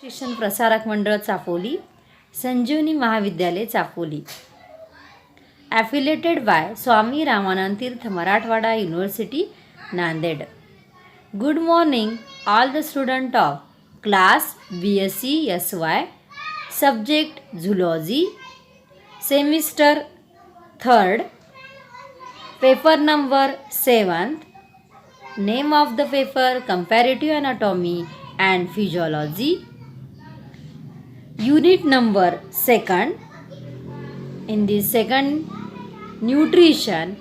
शिक्षण प्रसारक मंडळ चापोली, संजीवनी महाविद्यालय चापोली, ॲफिलेटेड बाय स्वामी रामानंद तीर्थ Marathwada university Nanded. Good morning all the student of class BSc SY, subject zoology, semester 3rd, paper number 7th. Name of the paper comparative anatomy and physiology. Unit number 2nd. In the second, nutrition.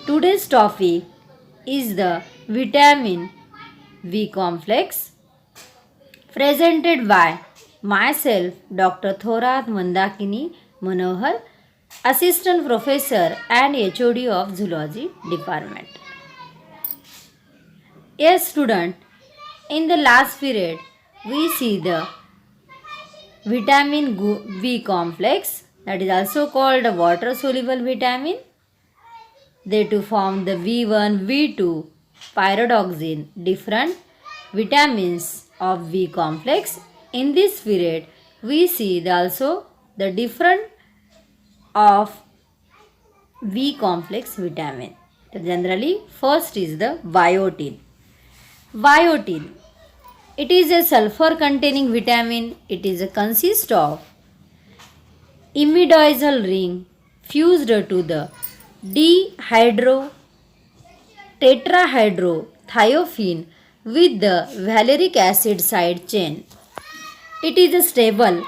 Today's topic is the vitamin B complex, presented by myself, Dr. Thorat Mandakini Manohar, Assistant Professor and HOD of Zoology Department. Yes, student, in the last period, we see the vitamin B complex, that is also called a water soluble vitamin. They to form the V1, V2, pyridoxine, different vitamins of B complex. In this period, we see also the different of B complex vitamin. Generally, first is the biotin. Biotin, it is a sulfur containing vitamin. It is a consist of imidoazole ring fused to the tetrahydrothiophene with the valeric acid side chain. It is stable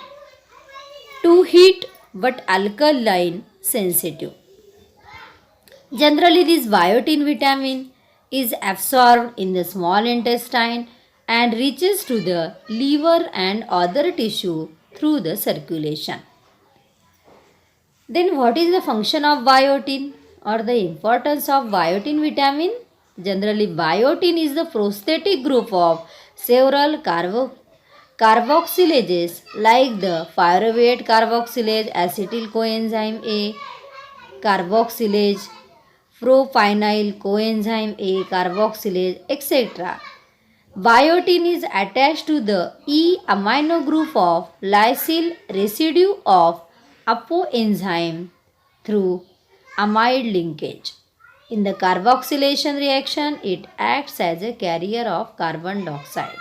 to heat but alkaline sensitive. Generally, this biotin vitamin is absorbed in the small intestine and reaches to the liver and other tissue through the circulation. Then what is the function of biotin or the importance of biotin vitamin? Generally, biotin is the prosthetic group of several carboxylases like the pyruvate carboxylase, acetyl coenzyme A, carboxylase, propionyl coenzyme A, carboxylase, etc. Biotin is attached to the E amino group of lysyl residue of apoenzyme through amide linkage. In the carboxylation reaction, it acts as a carrier of carbon dioxide.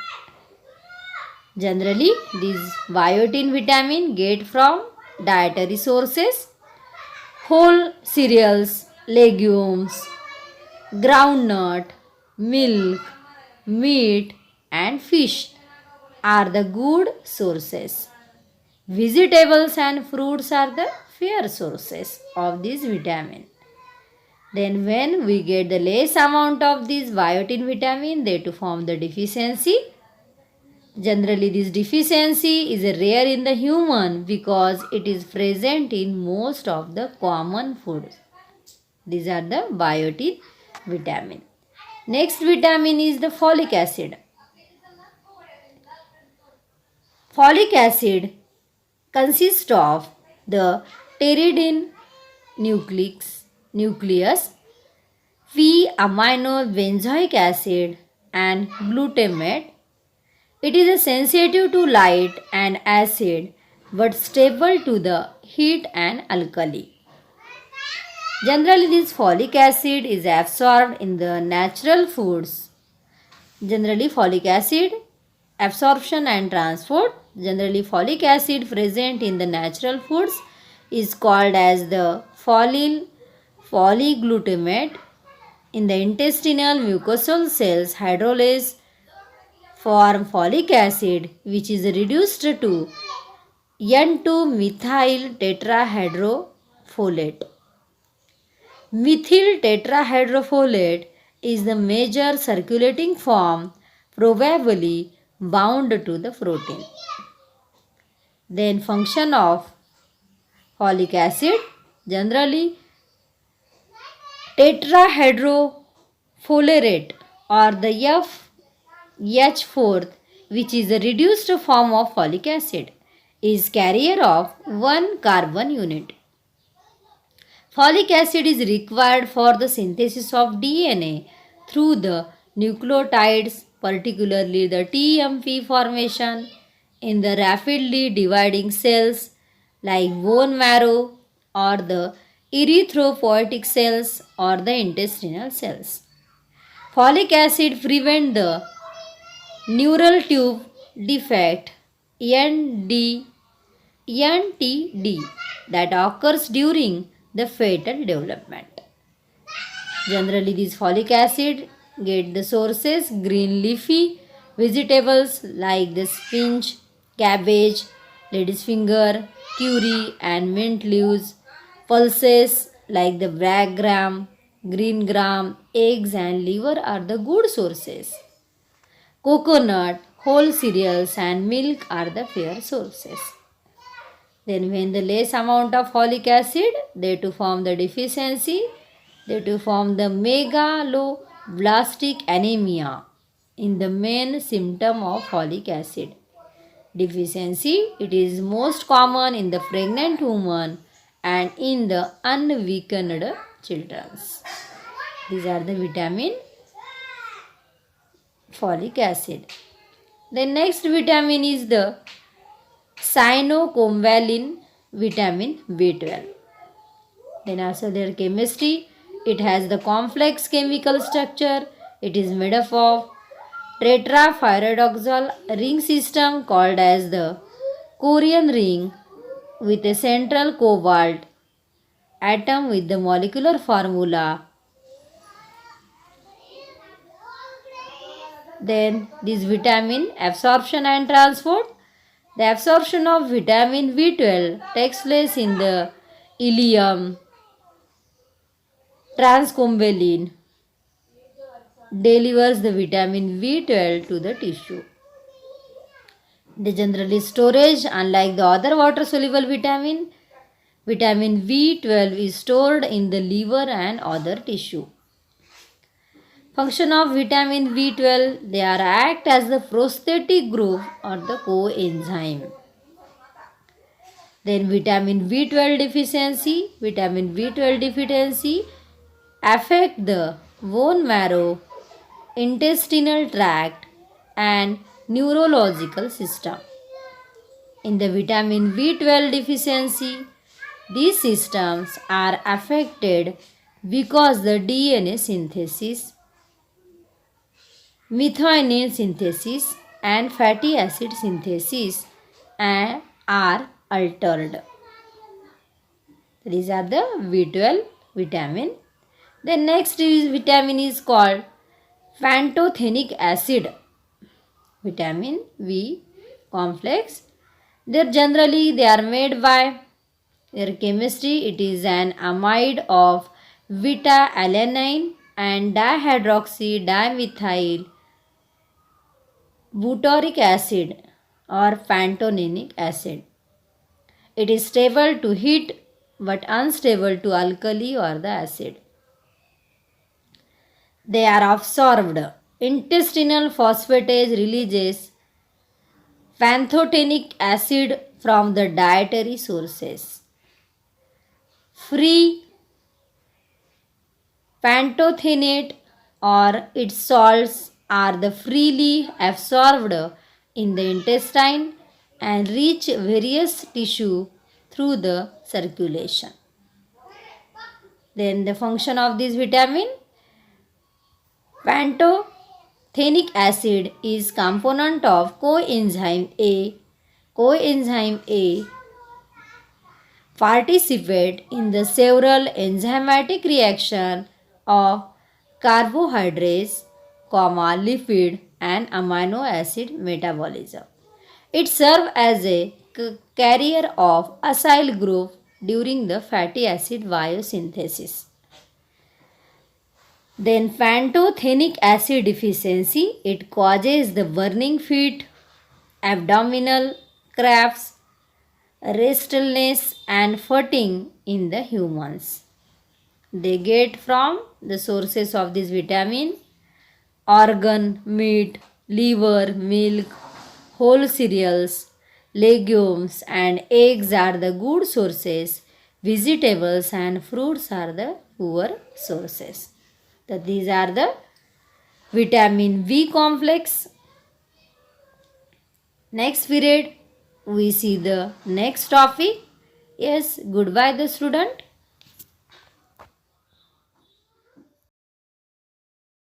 Generally, this biotin vitamin get from dietary sources, whole cereals, legumes, groundnut, milk, meat and fish are the good sources. Vegetables and fruits are the fair sources of this vitamin. Then when we get the less amount of this biotin vitamin, they to form the deficiency. Generally, this deficiency is rare in the human because it is present in most of the common foods. These are the biotin vitamin. Next vitamin is the folic acid. Folic acid consists of the pteridine nucleus, P-amino benzoic acid and glutamate. It is sensitive to light and acid but stable to the heat and alkali. Generally, this folic acid is absorbed in the natural foods. Generally, folic acid absorption and transport. Generally, folic acid present in the natural foods is called as the polyglutamate. In the intestinal mucosal cells, hydrolase form folic acid which is reduced to N2-methyl tetrahydrofolate. Methyl tetrahydrofolate is the major circulating form, probably bound to the protein. Then function of folic acid. Generally, tetrahydrofolate or the H4, which is a reduced form of folic acid, is carrier of one carbon unit. Folic acid is required for the synthesis of DNA through the nucleotides particularly the TMP formation in the rapidly dividing cells like bone marrow or the erythropoietic cells or the intestinal cells. Folic acid prevent the neural tube defect NTD that occurs during the fetal development. Generally, this folic acid get the sources green leafy vegetables like the spinach, cabbage, lady's finger, curry and mint leaves, pulses like the black gram, green gram, eggs and liver are the good sources. Coconut, whole cereals and milk are the fair sources. Then when the less amount of folic acid, they to form the deficiency, they to form the megaloblastic anemia in the main symptom of folic acid deficiency. It is most common in the pregnant woman and in the unweakened children. These are the vitamin folic acid. The next vitamin is the cyanocobalamin vitamin B12. Then also their chemistry, it has the complex chemical structure. It is made up of tetrapyridoxal ring system called as the Corian ring with a central cobalt atom with the molecular formula. Then this vitamin absorption and transport. The absorption of vitamin B12 takes place in the ileum. Transcobalamin delivers the vitamin B12 to the tissue. The generally storage, unlike the other water soluble vitamin, vitamin B12 is stored in the liver and other tissue. Function of vitamin B12, they are act as the prosthetic group or the coenzyme. Then vitamin B12 deficiency affect the bone marrow, intestinal tract and neurological system. In the vitamin B12 deficiency, these systems are affected because the DNA synthesis, methionine synthesis and fatty acid synthesis are altered. These are the B12 vitamin. The next vitamin is called pantothenic acid. Vitamin B complex. They are made by their chemistry. It is an amide of beta alanine and dihydroxy dimethyl butyric acid or pantothenic acid. It is stable to heat but unstable to alkali or the acid. They are absorbed. Intestinal phosphatase releases pantothenic acid from the dietary sources. Free pantothenate or its salts are the freely absorbed in the intestine and reach various tissue through the circulation. Then the function of this vitamin, pantothenic acid is component of coenzyme A. Coenzyme A participate in the several enzymatic reaction of carbohydrates, lipid and amino acid metabolism. It serves as a carrier of acyl group during the fatty acid biosynthesis. Then pantothenic acid deficiency, it causes the burning feet, abdominal cramps, restlessness and fatigue in the humans. They get from the sources of this vitamin: organ, meat, liver, milk, whole cereals, legumes and eggs are the good sources. Vegetables and fruits are the poor sources. So these are the vitamin V complex. Next period, we see the next topic. Yes, goodbye the student.